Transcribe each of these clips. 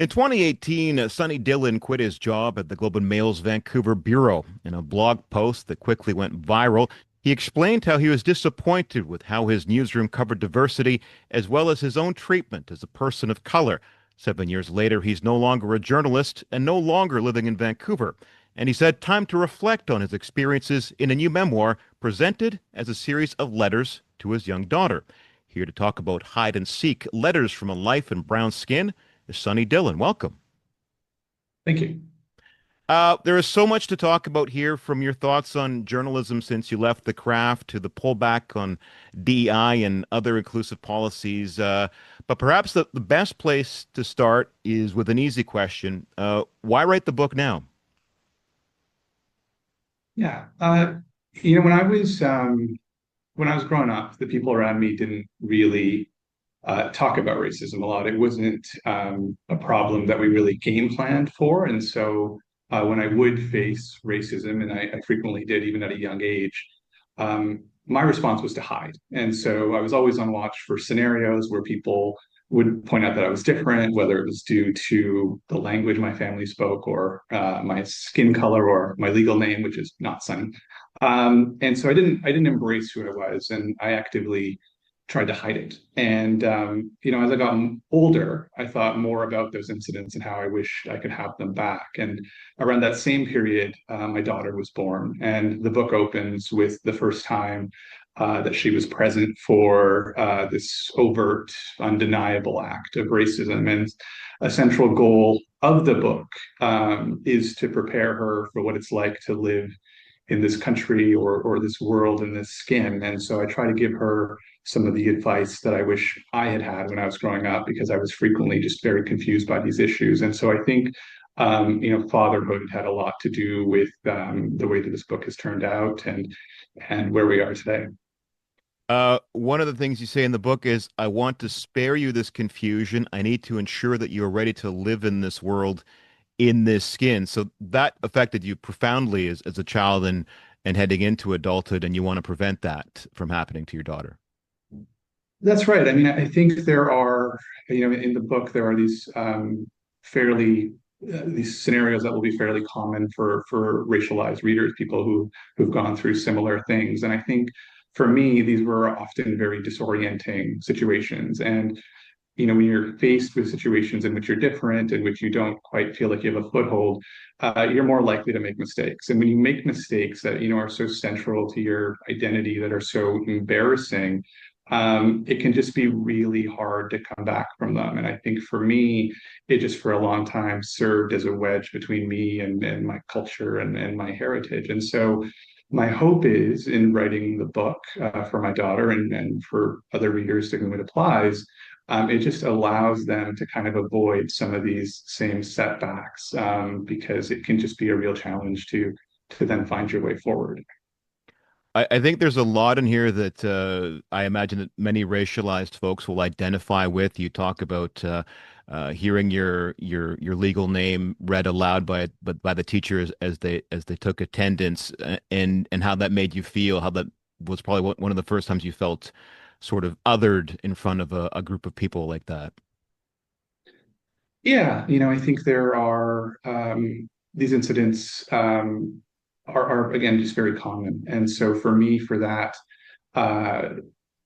In 2018, Sunny Dhillon quit his job at the Globe and Mail's Vancouver bureau. In a blog post that quickly went viral, he explained how he was disappointed with how his newsroom covered diversity, as well as his own treatment as a person of color. 7 years later, he's no longer a journalist and no longer living in Vancouver. And he said time to reflect on his experiences in a new memoir presented as a series of letters to his young daughter. Here to talk about Hide and Seek, Letters from a Life in Brown Skin, is Sunny Dhillon. Welcome. Thank you. There is so much to talk about here, from your thoughts on journalism since you left the craft to the pullback on DEI and other inclusive policies. But perhaps the best place to start is with an easy question. Why write the book now? Yeah. When I was growing up, the people around me didn't really talk about racism a lot. It wasn't a problem that we really game planned for. And so when I would face racism, and I frequently did, even at a young age, my response was to hide. And so I was always on watch for scenarios where people would point out that I was different, whether it was due to the language my family spoke, or my skin color, or my legal name, which is not Sunny. And so I didn't embrace who I was, and I actively tried to hide it. And as I got older, I thought more about those incidents and how I wish I could have them back. And around that same period, my daughter was born, and the book opens with the first time that she was present for this overt, undeniable act of racism. And a central goal of the book is to prepare her for what it's like to live in this country, or this world, in this skin. And so I try to give her some of the advice that I wish I had had when I was growing up, because I was frequently just very confused by these issues. And so I think, fatherhood had a lot to do with the way that this book has turned out, and where we are today. One of the things you say in the book is, I want to spare you this confusion. I need to ensure that you're ready to live in this world in this skin. So that affected you profoundly as a child and heading into adulthood, and you want to prevent that from happening to your daughter. That's right. I mean, I think there are, in the book, there are fairly these scenarios that will be fairly common for racialized readers, people who've gone through similar things. And I think for me, these were often very disorienting situations. And when you're faced with situations in which you're different, in which you don't quite feel like you have a foothold, you're more likely to make mistakes. And when you make mistakes that are so central to your identity, that are so embarrassing, it can just be really hard to come back from them. And I think for me, it just for a long time served as a wedge between me and my culture and my heritage. And so my hope is, in writing the book for my daughter and for other readers to whom it applies, it just allows them to kind of avoid some of these same setbacks, because it can just be a real challenge to then find your way forward. I think there's a lot in here that I imagine that many racialized folks will identify with. You talk about hearing your legal name read aloud by the teachers as they took attendance, and how that made you feel. How that was probably one of the first times you felt sort of othered in front of a group of people like that. Yeah, I think there are these incidents are again just very common. And so for me, uh,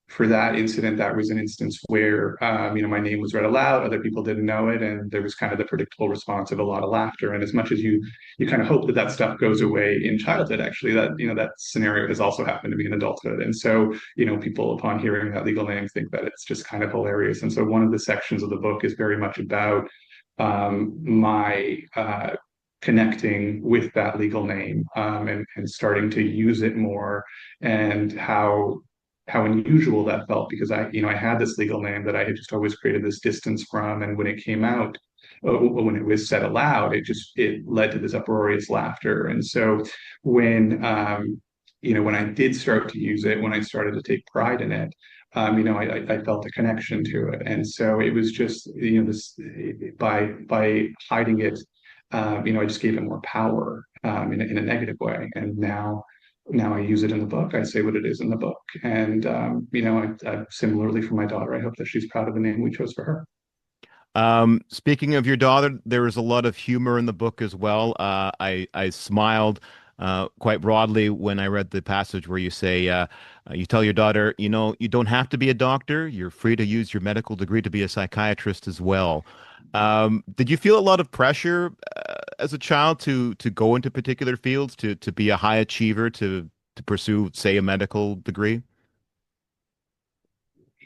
for that incident, that was an instance where my name was read aloud, other people didn't know it, and there was kind of the predictable response of a lot of laughter. And as much as you kind of hope that that stuff goes away in childhood, actually, that scenario has also happened to me in adulthood. And so people, upon hearing that legal name, think that it's just kind of hilarious. And so one of the sections of the book is very much about my connecting with that legal name, and starting to use it more, and how unusual that felt, because I had this legal name that I had just always created this distance from. And when it came out, when it was said aloud, it led to this uproarious laughter. And so when I did start to use it, when I started to take pride in it, I felt a connection to it. And so it was just, this, by hiding it, I just gave it more power, in a negative way. And now I use it in the book. I say what it is in the book. And, similarly for my daughter, I hope that she's proud of the name we chose for her. Speaking of your daughter, there is a lot of humor in the book as well. I smiled quite broadly when I read the passage where you say you tell your daughter, you know, you don't have to be a doctor. You're free to use your medical degree to be a psychiatrist as well. Did you feel a lot of pressure as a child to go into particular fields, to be a high achiever, to pursue, say, a medical degree?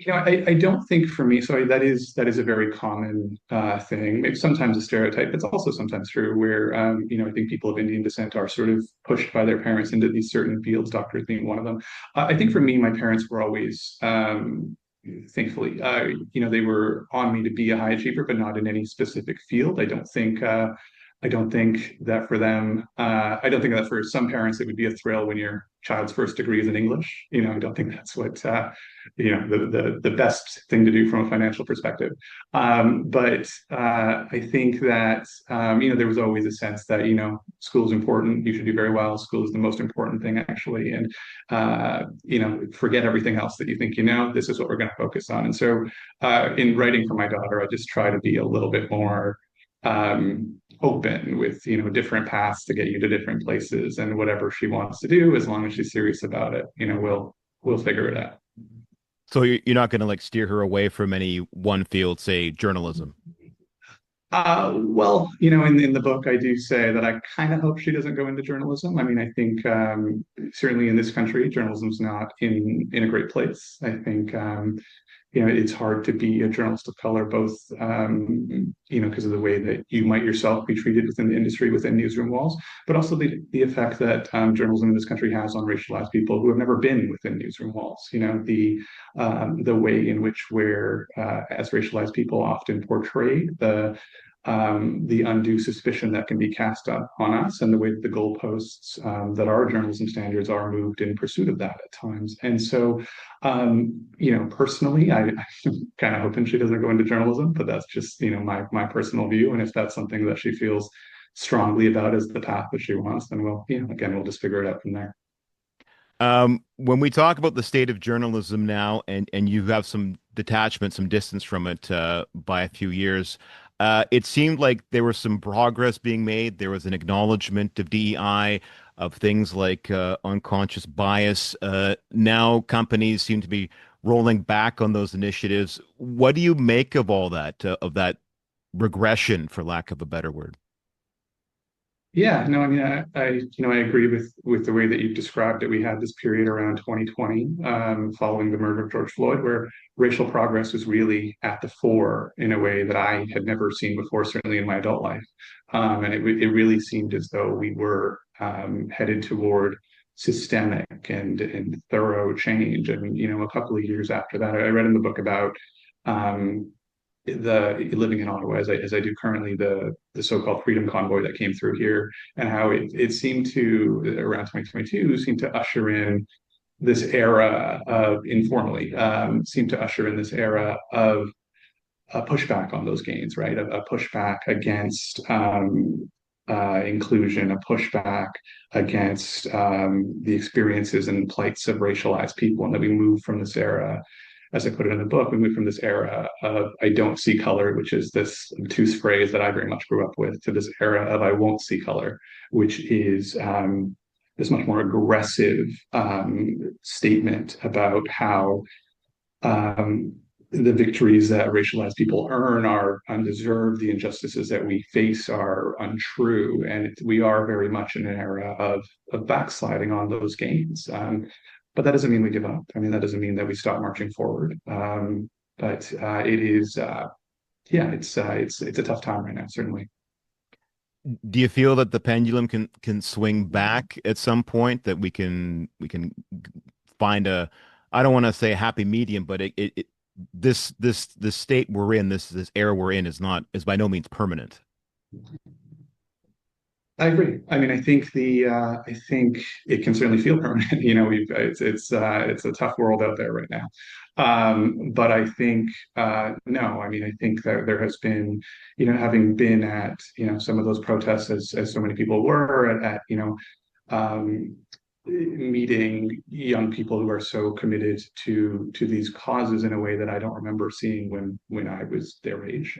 I don't think for me, so that is a very common thing. Maybe sometimes a stereotype, but it's also sometimes true where I think people of Indian descent are sort of pushed by their parents into these certain fields, doctors being one of them. I think for me, my parents were always thankfully, they were on me to be a high achiever, but not in any specific field. I don't think that for them, I don't think that for some parents it would be a thrill when your child's first degree is in English. I don't think that's what the best thing to do from a financial perspective. But I think that there was always a sense that school is important. You should do very well. School is the most important thing actually, and forget everything else that you think you know. This is what we're going to focus on. And so, in writing for my daughter, I just try to be a little bit more open with different paths to get you to different places, and whatever she wants to do, as long as she's serious about it, we'll figure it out. So you're not going to like steer her away from any one field, say journalism. Well, in the book, I do say that I kind of hope she doesn't go into journalism. I mean, I think certainly in this country, journalism's not in a great place. I think it's hard to be a journalist of color, both because of the way that you might yourself be treated within the industry, within newsroom walls, but also the effect that journalism in this country has on racialized people who have never been within newsroom walls. The way in which we're as racialized people often portrayed, the undue suspicion that can be cast on us, and the way that the goalposts that our journalism standards are moved in pursuit of that at times. And so, personally, I'm kind of hoping she doesn't go into journalism, but that's just, my personal view. And if that's something that she feels strongly about as the path that she wants, then we'll just figure it out from there. When we talk about the state of journalism now, and you have some detachment, some distance from it by a few years, it seemed like there was some progress being made. There was an acknowledgement of DEI, of things like unconscious bias. Now companies seem to be rolling back on those initiatives. What do you make of all that, of that regression, for lack of a better word? Yeah, no, I mean, I agree with the way that you've described it. We had this period around 2020, following the murder of George Floyd, where racial progress was really at the fore in a way that I had never seen before, certainly in my adult life. And it really seemed as though we were headed toward systemic and thorough change. I mean, a couple of years after that, I read in the book about the living in Ottawa, as I do currently, the so-called Freedom Convoy that came through here, and how it seemed to, around 2022, seemed to usher in this era of, informally, seemed to usher in this era of a pushback on those gains, right? A pushback against inclusion, a pushback against the experiences and plights of racialized people, and that we move from this era, as I put it in the book, we moved from this era of "I don't see color," which is this obtuse phrase that I very much grew up with, to this era of "I won't see color," which is this much more aggressive statement about how the victories that racialized people earn are undeserved, the injustices that we face are untrue, and we are very much in an era of backsliding on those gains. But that doesn't mean we give up. I mean, that doesn't mean that we stop marching forward. But it is, yeah, it's a tough time right now, certainly. Do you feel that the pendulum can swing back at some point, that we can find a, I don't want to say a happy medium, but this state we're in, this era we're in, is by no means permanent. I agree. I mean, I think it can certainly feel permanent. It's a tough world out there right now. But I think no. I mean, I think that there has been, having been at some of those protests, as so many people were at um, meeting young people who are so committed to these causes in a way that I don't remember seeing when I was their age.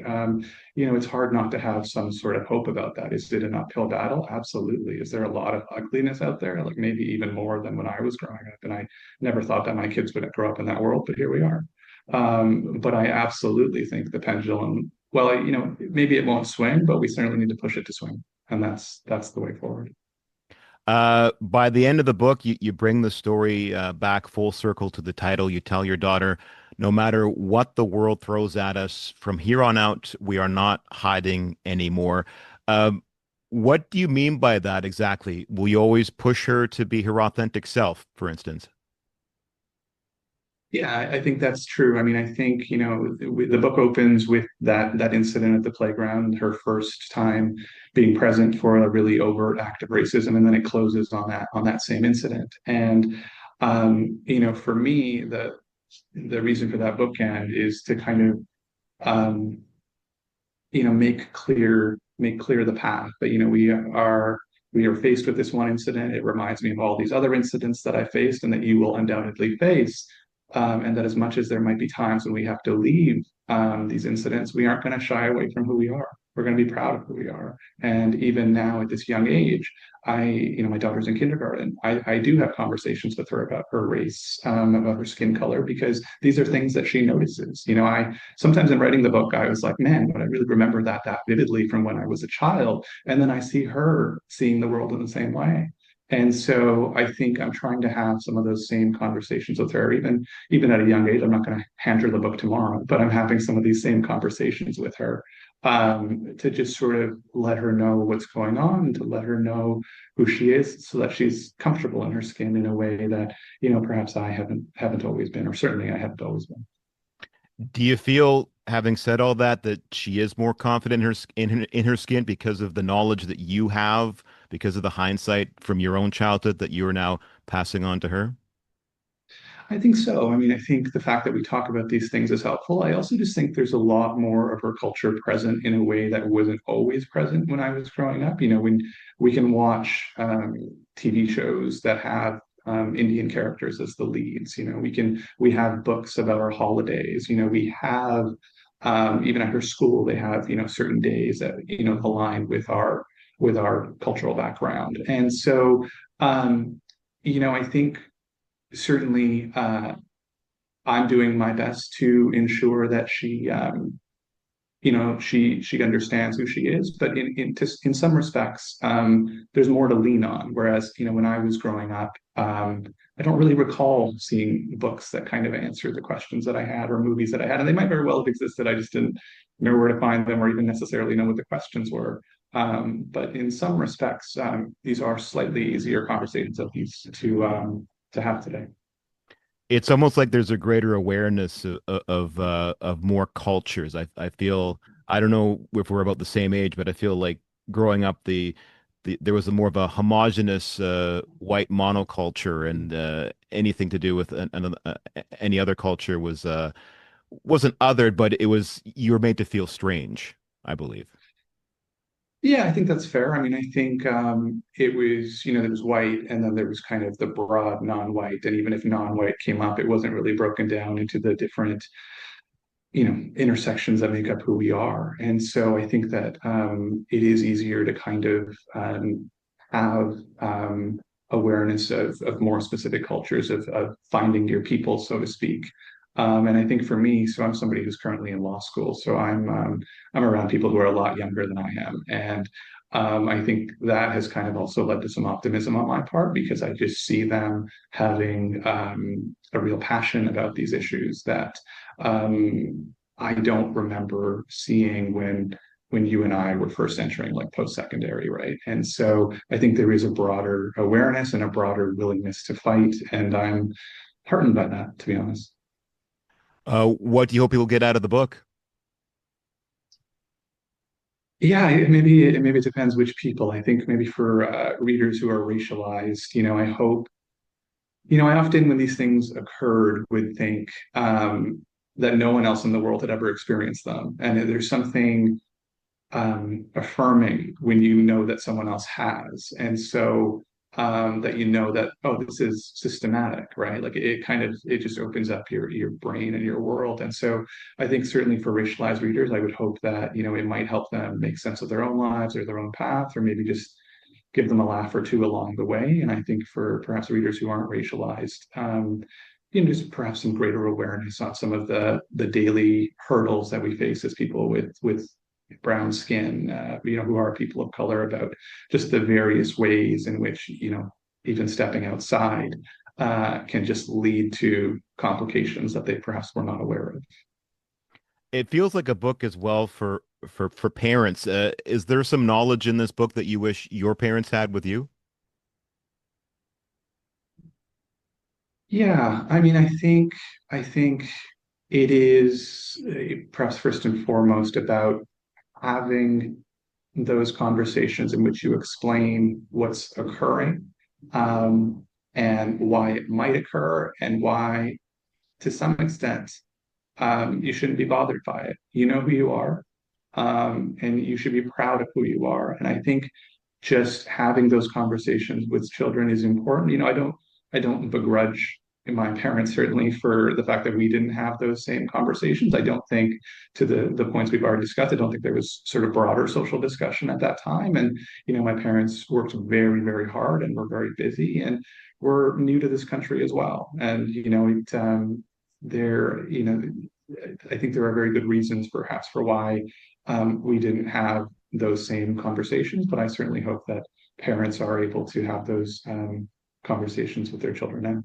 It's hard not to have some sort of hope about that. Is it an uphill battle? Absolutely. Is there a lot of ugliness out there? Like maybe even more than when I was growing up, and I never thought that my kids would grow up in that world, but here we are. But I absolutely think the pendulum, well, maybe it won't swing, but we certainly need to push it to swing, and that's the way forward. By the end of the book, you bring the story back full circle to the title. You tell your daughter, no matter what the world throws at us, from here on out, we are not hiding anymore. Um, what do you mean by that exactly? Will you always push her to be her authentic self, for instance? Yeah, I think that's true. I mean, I think, the book opens with that incident at the playground, her first time being present for a really overt act of racism, and then it closes on that same incident. And for me, the reason for that bookend is to kind of um, make clear the path that we are faced with this one incident. It reminds me of all these other incidents that I faced and that you will undoubtedly face. And that as much as there might be times when we have to leave these incidents, we aren't going to shy away from who we are. We're going to be proud of who we are. And even now at this young age, my daughter's in kindergarten. I do have conversations with her about her race, about her skin color, because these are things that she notices. I sometimes in writing the book, I was like, man, but I really remember that vividly from when I was a child. And then I see her seeing the world in the same way. And so I think I'm trying to have some of those same conversations with her, even at a young age. I'm not going to hand her the book tomorrow, but I'm having some of these same conversations with her to just sort of let her know what's going on, to let her know who she is, so that she's comfortable in her skin in a way that perhaps I haven't always been, or certainly I haven't always been. Do you feel, having said all that, that she is more confident in her skin because of the knowledge that you have, because of the hindsight from your own childhood that you are now passing on to her? I think so. I mean, I think the fact that we talk about these things is helpful. I also just think there's a lot more of her culture present in a way that wasn't always present when I was growing up. When we can watch TV shows that have Indian characters as the leads, we have books about our holidays. We have even at her school they have certain days that align with our cultural background, and so I think certainly I'm doing my best to ensure that she understands who she is. But in some respects, there's more to lean on. Whereas when I was growing up, I don't really recall seeing books that kind of answered the questions that I had, or movies that I had, and they might very well have existed. I just didn't know where to find them, or even necessarily know what the questions were. But in some respects, these are slightly easier conversations at least to have today. It's almost like there's a greater awareness of more cultures. I feel, I don't know if we're about the same age, but I feel like growing up there was a more of a homogenous white monoculture, and anything to do with any other culture wasn't othered, but it was, you were made to feel strange, I believe. Yeah, I think that's fair. I mean, I think it was, there was white, and then there was kind of the broad non-white. And even if non-white came up, it wasn't really broken down into the different, intersections that make up who we are. And so I think that it is easier to kind of have awareness of more specific cultures, of finding your people, so to speak. And I think for me, so I'm somebody who's currently in law school, so I'm around people who are a lot younger than I am, and I think that has kind of also led to some optimism on my part, because I just see them having a real passion about these issues that I don't remember seeing when you and I were first entering like post-secondary, right? And so I think there is a broader awareness and a broader willingness to fight, and I'm heartened by that, to be honest. What do you hope people get out of the book? Yeah, maybe it depends which people. I think maybe for readers who are racialized, I hope, I often when these things occurred would think that no one else in the world had ever experienced them, and there's something affirming when you know that someone else has. And so that you know that, oh, this is systematic, right? Like it kind of, it just opens up your brain and your world. And so I think certainly for racialized readers, I would hope that, it might help them make sense of their own lives or their own path, or maybe just give them a laugh or two along the way. And I think for perhaps readers who aren't racialized, just perhaps some greater awareness on some of the daily hurdles that we face as people with brown skin, who are people of color, about just the various ways in which, even stepping outside can just lead to complications that they perhaps were not aware of. It feels like a book as well for parents. Is there some knowledge in this book that you wish your parents had with you? Yeah, I mean, I think it is perhaps first and foremost about having those conversations in which you explain what's occurring, and why it might occur, and why, to some extent, you shouldn't be bothered by it. You know who you are, and you should be proud of who you are. And I think just having those conversations with children is important. I don't begrudge my parents certainly for the fact that we didn't have those same conversations. I don't think, to the points we've already discussed, I don't think there was sort of broader social discussion at that time. And my parents worked very, very hard and were very busy, and were new to this country as well. And there, I think there are very good reasons perhaps for why we didn't have those same conversations, but I certainly hope that parents are able to have those conversations with their children now.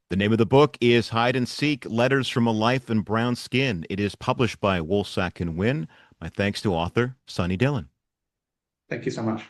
The name of the book is Hide and Seek: Letters from a Life in Brown Skin. It is published by Woolsack and Wynne. My thanks to author Sunny Dhillon. Thank you so much.